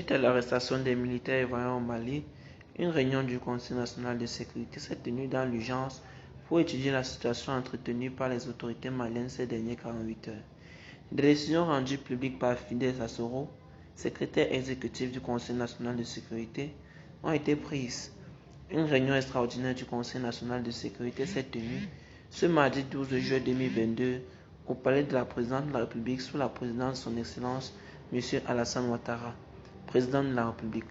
Suite à l'arrestation des militaires ivoiriens au Mali, une réunion du Conseil national de sécurité s'est tenue dans l'urgence pour étudier la situation entretenue par les autorités maliennes ces dernières 48 heures. Des décisions rendues publiques par Fidel Sassouro, secrétaire exécutif du Conseil national de sécurité, ont été prises. Une réunion extraordinaire du Conseil national de sécurité s'est tenue ce mardi 12 juillet 2022 au palais de la présidente de la République sous la présidence de son Excellence M. Alassane Ouattara, président de la République.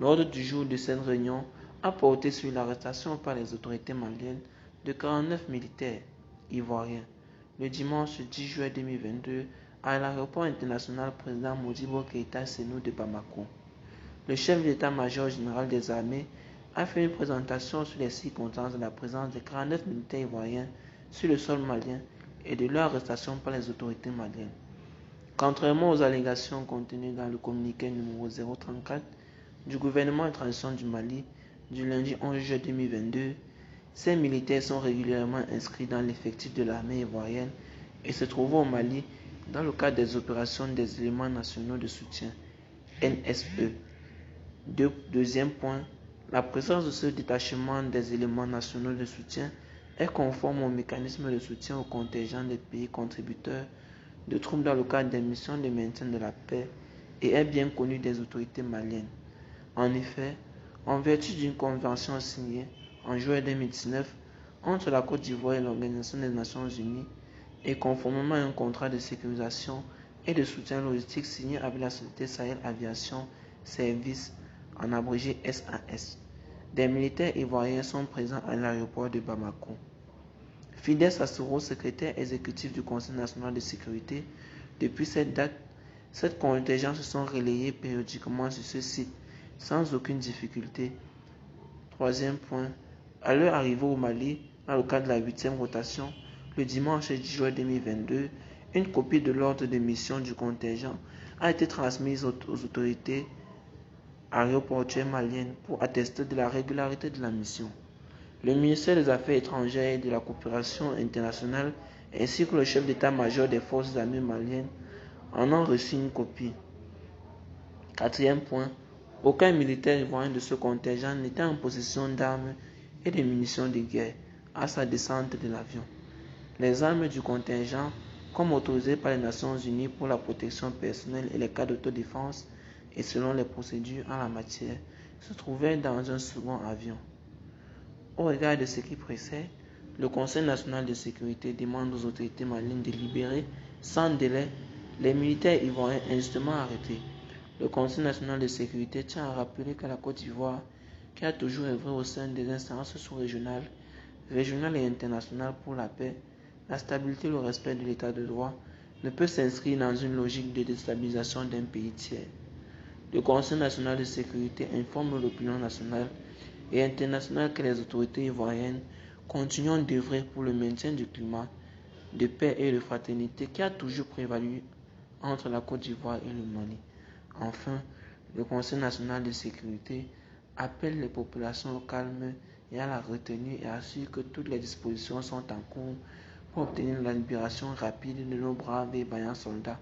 L'ordre du jour de cette réunion a porté sur l'arrestation par les autorités maliennes de 49 militaires ivoiriens le dimanche 10 juillet 2022 à l'aéroport international président Modibo Keïta Sénou de Bamako. Le chef d'état-major général des armées a fait une présentation sur les circonstances de la présence de 49 militaires ivoiriens sur le sol malien et de leur arrestation par les autorités maliennes. Contrairement aux allégations contenues dans le communiqué numéro 034 du gouvernement de transition du Mali du lundi 11 juillet 2022, ces militaires sont régulièrement inscrits dans l'effectif de l'armée ivoirienne et se trouvent au Mali dans le cadre des opérations des éléments nationaux de soutien, NSE. Deuxième point, la présence de ce détachement des éléments nationaux de soutien est conforme au mécanisme de soutien aux contingents des pays contributeurs de troupes dans le cadre des missions de maintien de la paix et est bien connu des autorités maliennes. En effet, en vertu d'une convention signée en juillet 2019 entre la Côte d'Ivoire et l'Organisation des Nations Unies et conformément à un contrat de sécurisation et de soutien logistique signé avec la société Sahel Aviation Service, en abrégé SAS, des militaires ivoiriens sont présents à l'aéroport de Bamako. Fidel Sassouro, secrétaire exécutif du Conseil national de sécurité, depuis cette date, cette contingents se sont relayés périodiquement sur ce site sans aucune difficulté. Troisième point, à leur arrivée au Mali, dans le cadre de la 8e rotation, le dimanche 10 juillet 2022, une copie de l'ordre de mission du contingent a été transmise aux autorités aéroportuaires maliennes pour attester de la régularité de la mission. Le ministère des Affaires étrangères et de la coopération internationale ainsi que le chef d'état-major des forces armées maliennes en ont reçu une copie. Quatrième point, aucun militaire ivoirien de ce contingent n'était en possession d'armes et de munitions de guerre à sa descente de l'avion. Les armes du contingent, comme autorisées par les Nations Unies pour la protection personnelle et les cas d'autodéfense et selon les procédures en la matière, se trouvaient dans un second avion. Au regard de ce qui précède, le Conseil national de sécurité demande aux autorités maliennes de libérer sans délai les militaires ivoiriens injustement arrêtés. Le Conseil national de sécurité tient à rappeler que la Côte d'Ivoire, qui a toujours œuvré au sein des instances sous-régionales, régionales et internationales pour la paix, la stabilité et le respect de l'état de droit, ne peut s'inscrire dans une logique de déstabilisation d'un pays tiers. Le Conseil national de sécurité informe l'opinion nationale et internationale que les autorités ivoiriennes continuent d'œuvrer pour le maintien du climat de paix et de fraternité qui a toujours prévalu entre la Côte d'Ivoire et le Mali. Enfin, le Conseil national de sécurité appelle les populations au calme et à la retenue et assure que toutes les dispositions sont en cours pour obtenir la libération rapide de nos braves et vaillants soldats